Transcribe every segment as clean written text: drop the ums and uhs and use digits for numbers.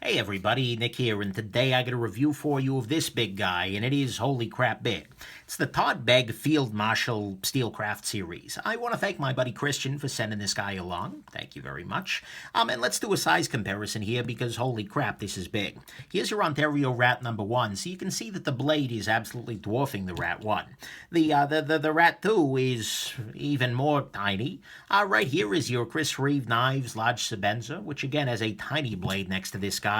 Hey everybody, Nick here, and today I got a review for you of this big guy, and it is holy crap big. It's the Todd Begg Field Marshal Steelcraft series. I want to thank my buddy Christian for sending this guy along. Thank you very much. And let's do a size comparison here because holy crap, this is big. Here's your Ontario Rat number 1, so you can see that the blade is absolutely dwarfing the Rat 1. The Rat 2 is even more tiny. Right here is your Reate Knives large Shabazz, which again has a tiny blade next to this guy.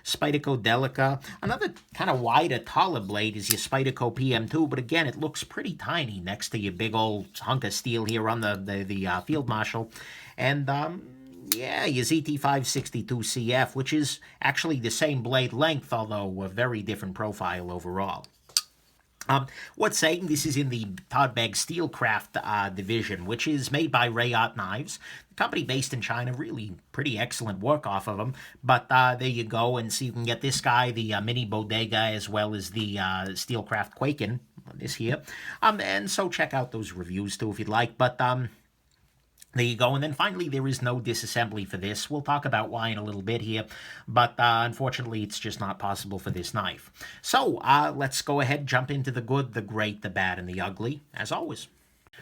Spyderco Delica. Another kind of wider, taller blade is your Spyderco PM2, but again, it looks pretty tiny next to your big old hunk of steel here on the Field Marshal. And, yeah, your ZT562CF, which is actually the same blade length, although a very different profile overall. What's saying this is in the Todd Begg Steelcraft division, which is made by Reate Knives, a company based in China. Really pretty excellent work off of them. But there you go, and so you can get this guy, the mini bodega, as well as the Steelcraft Quaken, this here. And so check out those reviews too if you'd like. But there you go. And then finally, there is no disassembly for this. We'll talk about why in a little bit here, but unfortunately, it's just not possible for this knife. So let's go ahead, jump into the good, the great, the bad, and the ugly, as always.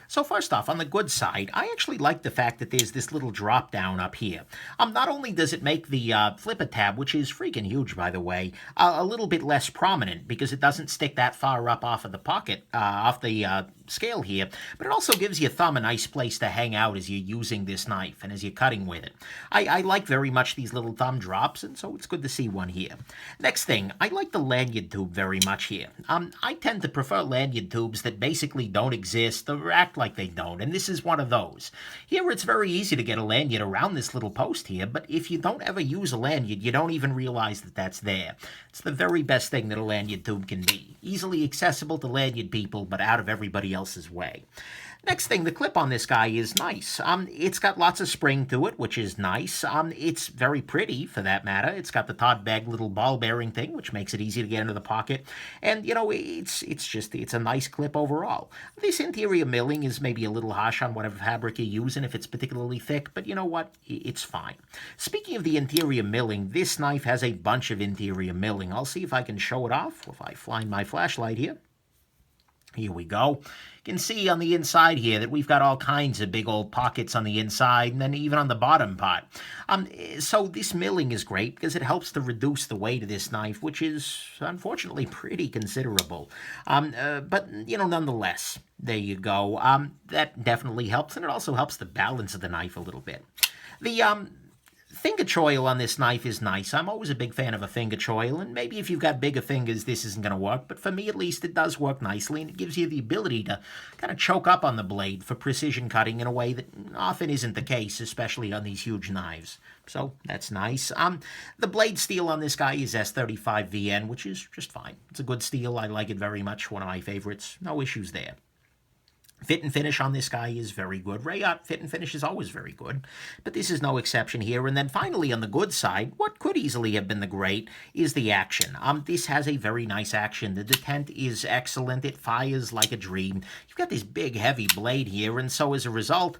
So first off, on the good side, I actually like the fact that there's this little drop down up here. Not only does it make the flipper tab, which is freaking huge by the way, a little bit less prominent because it doesn't stick that far up off of the pocket, off the scale here, but it also gives your thumb a nice place to hang out as you're using this knife and as you're cutting with it. I like very much these little thumb drops, and so it's good to see one here. Next thing, I like the lanyard tube very much here. I tend to prefer lanyard tubes that basically don't exist or act like they don't, and this is one of those. Here it's very easy to get a lanyard around this little post here, but if you don't ever use a lanyard, you don't even realize that that's there. It's the very best thing that a lanyard tube can be. Easily accessible to lanyard people, but out of everybody else's way. Next thing, the clip on this guy is nice. It's got lots of spring to it, which is nice. It's very pretty, for that matter. It's got the Todd Begg little ball bearing thing, which makes it easy to get into the pocket. And, you know, it's a nice clip overall. This interior milling is maybe a little harsh on whatever fabric you're using if it's particularly thick, but you know what? It's fine. Speaking of the interior milling, this knife has a bunch of interior milling. I'll see if I can show it off if I find my flashlight here. Here we go. You can see on the inside here that we've got all kinds of big old pockets on the inside and then even on the bottom part. So this milling is great because it helps to reduce the weight of this knife, which is unfortunately pretty considerable. But, you know, nonetheless, there you go. That definitely helps, and it also helps the balance of the knife a little bit. The finger choil on this knife is nice. I'm always a big fan of a finger choil, and maybe if you've got bigger fingers, this isn't going to work, but for me at least, it does work nicely, and it gives you the ability to kind of choke up on the blade for precision cutting in a way that often isn't the case, especially on these huge knives. So that's nice. The blade steel on this guy is S35VN, which is just fine. It's a good steel. I like it very much. One of my favorites. No issues there. Fit and finish on this guy is very good. Reate fit and finish is always very good, but this is no exception here. And then finally, on the good side, what could easily have been the great is the action. This has a very nice action. The detent is excellent. It fires like a dream. You've got this big, heavy blade here, and so as a result,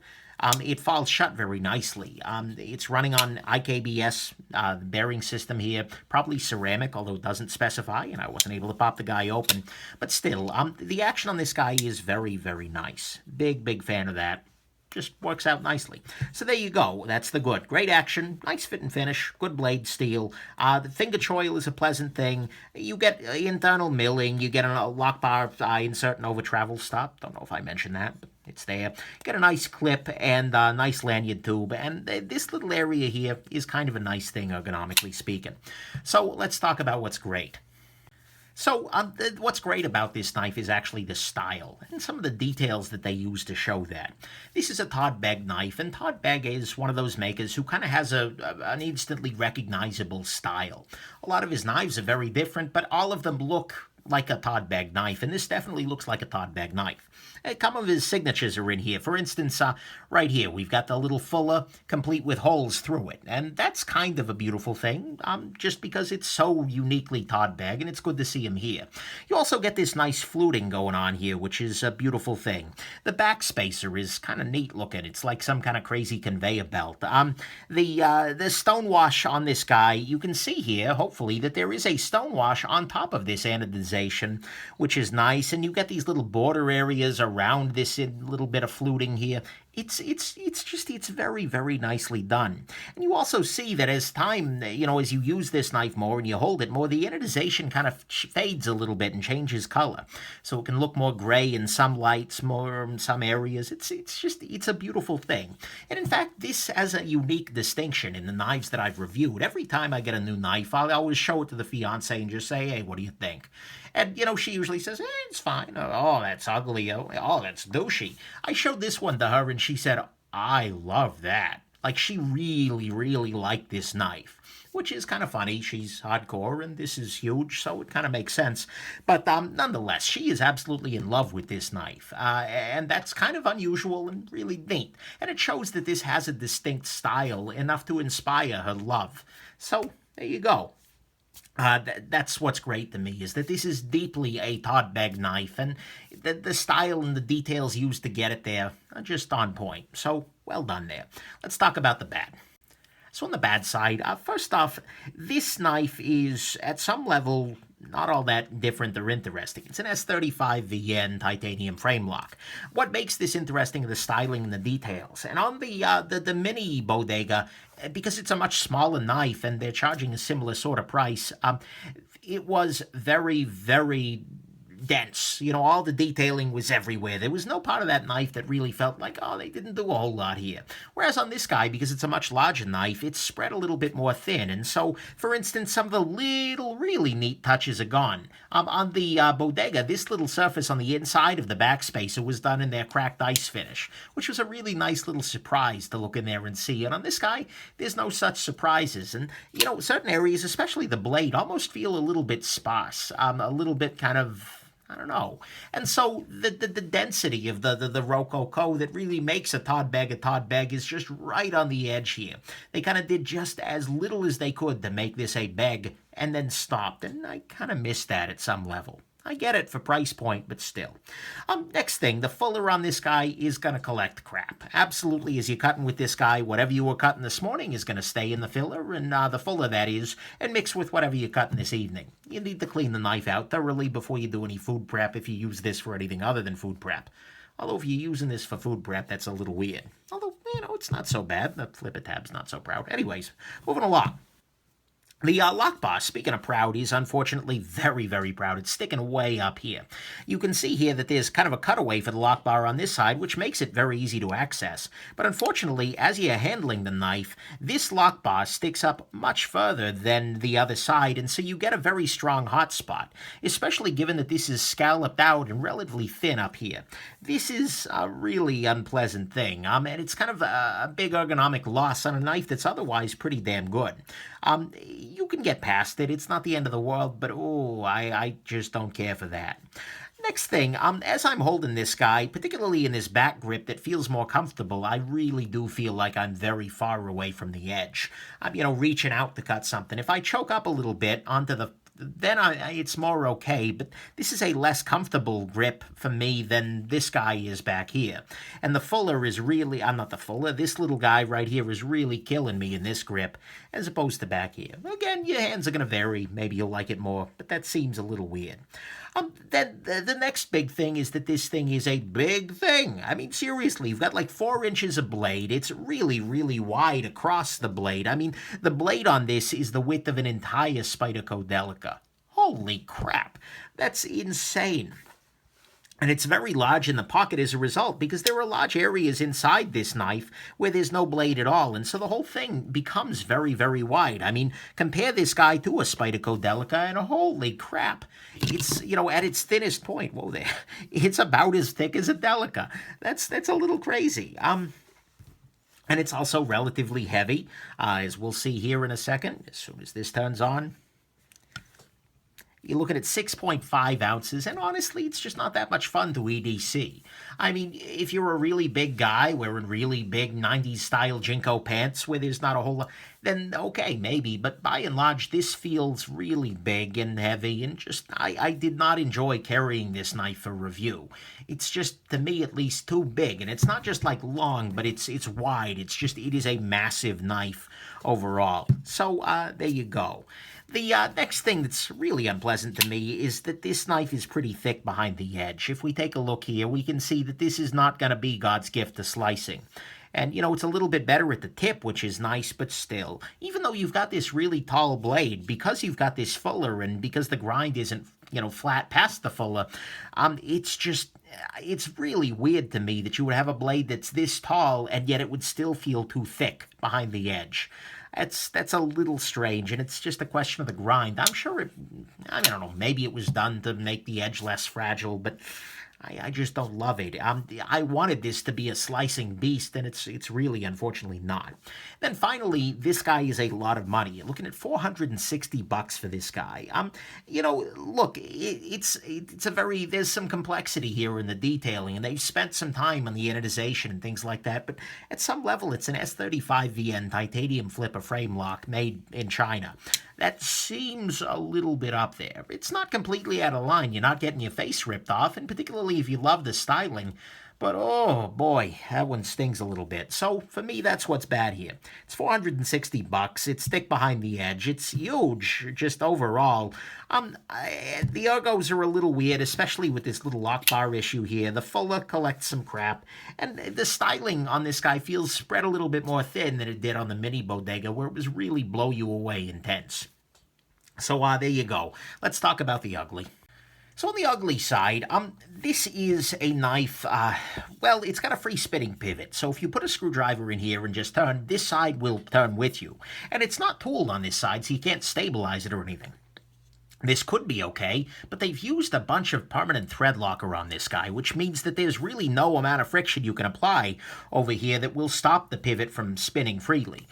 it falls shut very nicely. It's running on IKBS bearing system here, probably ceramic, although it doesn't specify, and I wasn't able to pop the guy open. But still, the action on this guy is very, very nice. Big fan of that. Just works out nicely. So there you go. That's the good. Great action, nice fit and finish, good blade steel. The finger choil is a pleasant thing. You get internal milling. You get a lock bar insert and over travel stop. Don't know if I mentioned that, but it's there. Get a nice clip and a nice lanyard tube. And this little area here is kind of a nice thing, ergonomically speaking. So let's talk about what's great. So what's great about this knife is actually the style and some of the details that they use to show that. This is a Todd Begg knife, and Todd Begg is one of those makers who kind of has an instantly recognizable style. A lot of his knives are very different, but all of them look like a Todd Begg knife, and this definitely looks like a Todd Begg knife. Some of his signatures are in here. For instance, right here, we've got the little fuller, complete with holes through it. And that's kind of a beautiful thing, just because it's so uniquely Todd Begg, and it's good to see him here. You also get this nice fluting going on here, which is a beautiful thing. The back spacer is kind of neat looking. It's like some kind of crazy conveyor belt. The stonewash on this guy, you can see here, hopefully, that there is a stonewash on top of this anodization, which is nice. And you get these little border areas around this little bit of fluting here. It's very, very nicely done. And you also see that as time, as you use this knife more and you hold it more, the anodization kind of fades a little bit and changes color. So it can look more gray in some lights, more in some areas. It's a beautiful thing. And in fact, this has a unique distinction in the knives that I've reviewed. Every time I get a new knife, I'll always show it to the fiance and just say, hey, what do you think? And, she usually says, it's fine. Oh, that's ugly. Oh, that's douchey. I showed this one to her, and she said, I love that. Like, she really, really liked this knife, which is kind of funny. She's hardcore, and this is huge, so it kind of makes sense. But nonetheless, she is absolutely in love with this knife, and that's kind of unusual and really neat. And it shows that this has a distinct style, enough to inspire her love. So, there you go. That's what's great to me, is that this is deeply a Todd Begg knife, and the style and the details used to get it there are just on point. So, well done there. Let's talk about the bad. So on the bad side, first off, this knife is, at some level, not all that different or interesting. It's an S35 VN titanium frame lock. What makes this interesting is the styling and the details. And on the mini bodega, because it's a much smaller knife and they're charging a similar sort of price, it was very, very dense. All the detailing was everywhere. There was no part of that knife that really felt like, oh, they didn't do a whole lot here. Whereas on this guy, because it's a much larger knife, it's spread a little bit more thin. And so, for instance, some of the little, really neat touches are gone. On the bodega, this little surface on the inside of the backspacer was done in their cracked ice finish, which was a really nice little surprise to look in there and see. And on this guy, there's no such surprises. And, certain areas, especially the blade, almost feel a little bit sparse, a little bit kind of, I don't know. And so the density of the Rococo that really makes a Todd Begg is just right on the edge here. They kind of did just as little as they could to make this a Begg and then stopped. And I kind of missed that at some level. I get it for price point, but still. Next thing, the fuller on this guy is going to collect crap. Absolutely, as you're cutting with this guy, whatever you were cutting this morning is going to stay in the filler, and the fuller that is, and mix with whatever you're cutting this evening. You need to clean the knife out thoroughly before you do any food prep if you use this for anything other than food prep. Although if you're using this for food prep, that's a little weird. Although, it's not so bad. The flipper tab's not so proud. Anyways, moving along. The lock bar, speaking of proud, is unfortunately very, very proud. It's sticking way up here. You can see here that there's kind of a cutaway for the lock bar on this side, which makes it very easy to access. But unfortunately, as you're handling the knife, this lock bar sticks up much further than the other side, and so you get a very strong hot spot, especially given that this is scalloped out and relatively thin up here. This is a really unpleasant thing, and it's kind of a big ergonomic loss on a knife that's otherwise pretty damn good. You can get past it. It's not the end of the world, but I just don't care for that. Next thing, as I'm holding this guy, particularly in this back grip that feels more comfortable, I really do feel like I'm very far away from the edge. I'm, reaching out to cut something. If I choke up a little bit onto then it's more okay, but this is a less comfortable grip for me than this guy is back here. And the fuller is really, I'm not the fuller, this little guy right here is really killing me in this grip, as opposed to back here. Again, your hands are going to vary, maybe you'll like it more, but that seems a little weird. Then the next big thing is that this thing is a big thing. I mean, seriously, you've got like 4 inches of blade. It's really, really wide across the blade. I mean, the blade on this is the width of an entire Spyderco Delica. Holy crap, that's insane. And it's very large in the pocket as a result, because there are large areas inside this knife where there's no blade at all, and so the whole thing becomes very, very wide. I mean, compare this guy to a Spyderco Delica, and holy crap, it's, at its thinnest point, whoa there, it's about as thick as a Delica. That's a little crazy. And it's also relatively heavy, as we'll see here in a second, as soon as this turns on. You're looking at 6.5 ounces, and honestly, it's just not that much fun to EDC. I mean, if you're a really big guy wearing really big 90s style Jinko pants where there's not a whole lot, then okay, maybe. But by and large, this feels really big and heavy, and just, I did not enjoy carrying this knife for review. It's just, to me at least, too big. And it's not just like long, but it's wide. It is a massive knife overall. So there you go. The next thing that's really unpleasant to me is that this knife is pretty thick behind the edge. If we take a look here, we can see that this is not going to be God's gift to slicing. And, you know, it's a little bit better at the tip, which is nice, but still, even though you've got this really tall blade, because you've got this fuller and because the grind isn't, you know, flat past the fuller, it's really weird to me that you would have a blade that's this tall and yet it would still feel too thick behind the edge. That's a little strange, and it's just a question of the grind. I'm sure I don't know, maybe it was done to make the edge less fragile, but I just don't love it. I wanted this to be a slicing beast, and it's really, unfortunately, not. Then finally, this guy is a lot of money. You're looking at $460 for this guy. You know, look, it's a very, there's some complexity here in the detailing, and they've spent some time on the anodization and things like that. But at some level, it's an S35VN titanium flipper frame lock made in China. That seems a little bit up there. It's not completely out of line. You're not getting your face ripped off, and particularly if you love the styling. But oh boy, that one stings a little bit. So for me, that's what's bad here. It's $460. It's thick behind the edge. It's huge, just overall. The ergos are a little weird, especially with this little lock bar issue here. The fuller collects some crap, and the styling on this guy feels spread a little bit more thin than it did on the mini bodega, where it was really blow you away intense. So there you go. Let's talk about the ugly. So on the ugly side, this is a knife, well, it's got a free spinning pivot. So if you put a screwdriver in here and just turn, this side will turn with you. And it's not tooled on this side, so you can't stabilize it or anything. This could be okay, but they've used a bunch of permanent thread locker on this guy, which means that there's really no amount of friction you can apply over here that will stop the pivot from spinning freely,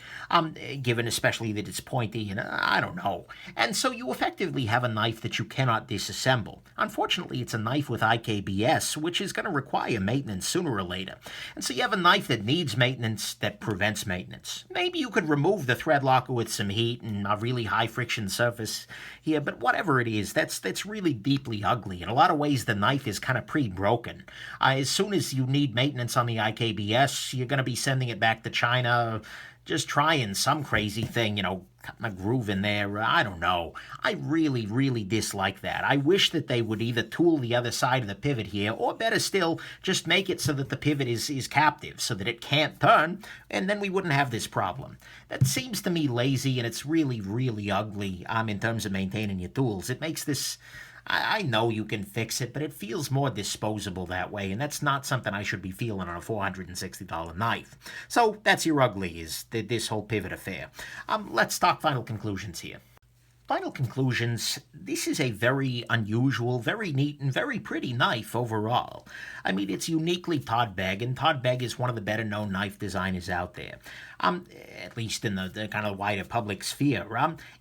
given especially that it's pointy and I don't know. And so you effectively have a knife that you cannot disassemble. Unfortunately, it's a knife with IKBS, which is going to require maintenance sooner or later. And so you have a knife that needs maintenance that prevents maintenance. Maybe you could remove the thread locker with some heat and a really high friction surface here, but whatever it is, that's really deeply ugly. In a lot of ways, the knife is kind of pre-broken. As soon as you need maintenance on the IKBS, you're going to be sending it back to China, just trying some crazy thing, you know, cutting a groove in there. I don't know. I really, really dislike that. I wish that they would either tool the other side of the pivot here, or better still, just make it so that the pivot is captive, so that it can't turn, and then we wouldn't have this problem. That seems to me lazy, and it's really, really ugly in terms of maintaining your tools. It makes this... I know you can fix it, but it feels more disposable that way, and that's not something I should be feeling on a $460 knife. So that's your ugly, is this whole pivot affair. Let's talk final conclusions here. Final conclusions, this is a very unusual, very neat, and very pretty knife overall. I mean, it's uniquely Todd Begg, and Todd Begg is one of the better-known knife designers out there, at least in the kind of wider public sphere.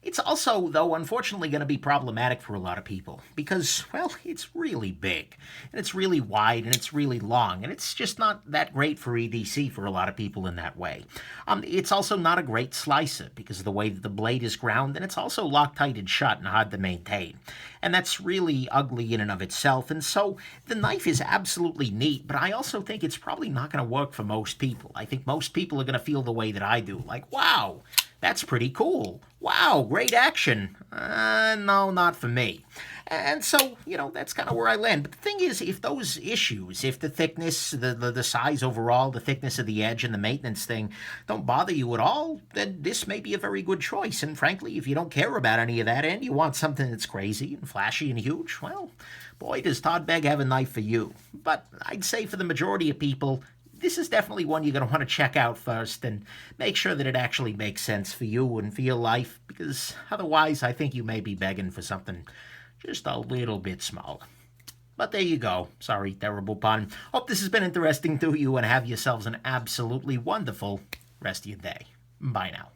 It's also, though, unfortunately going to be problematic for a lot of people, because, well, it's really big, and it's really wide, and it's really long, and it's just not that great for EDC for a lot of people in that way. It's also not a great slicer, because of the way that the blade is ground, and it's also Loctite and shut and hard to maintain. And that's really ugly in and of itself. And so the knife is absolutely neat, but I also think it's probably not going to work for most people. I think most people are going to feel the way that I do. Like, wow, that's pretty cool. Wow, great action. No, not for me. And so, you know, that's kind of where I land. But the thing is, if those issues, if the thickness, the size overall, the thickness of the edge and the maintenance thing don't bother you at all, then this may be a very good choice. And frankly, if you don't care about any of that and you want something that's crazy and flashy and huge, well, boy, does Todd Begg have a knife for you. But I'd say for the majority of people, this is definitely one you're going to want to check out first and make sure that it actually makes sense for you and for your life, because otherwise I think you may be begging for something just a little bit smaller. But there you go. Sorry, terrible pun. Hope this has been interesting to you, and have yourselves an absolutely wonderful rest of your day. Bye now.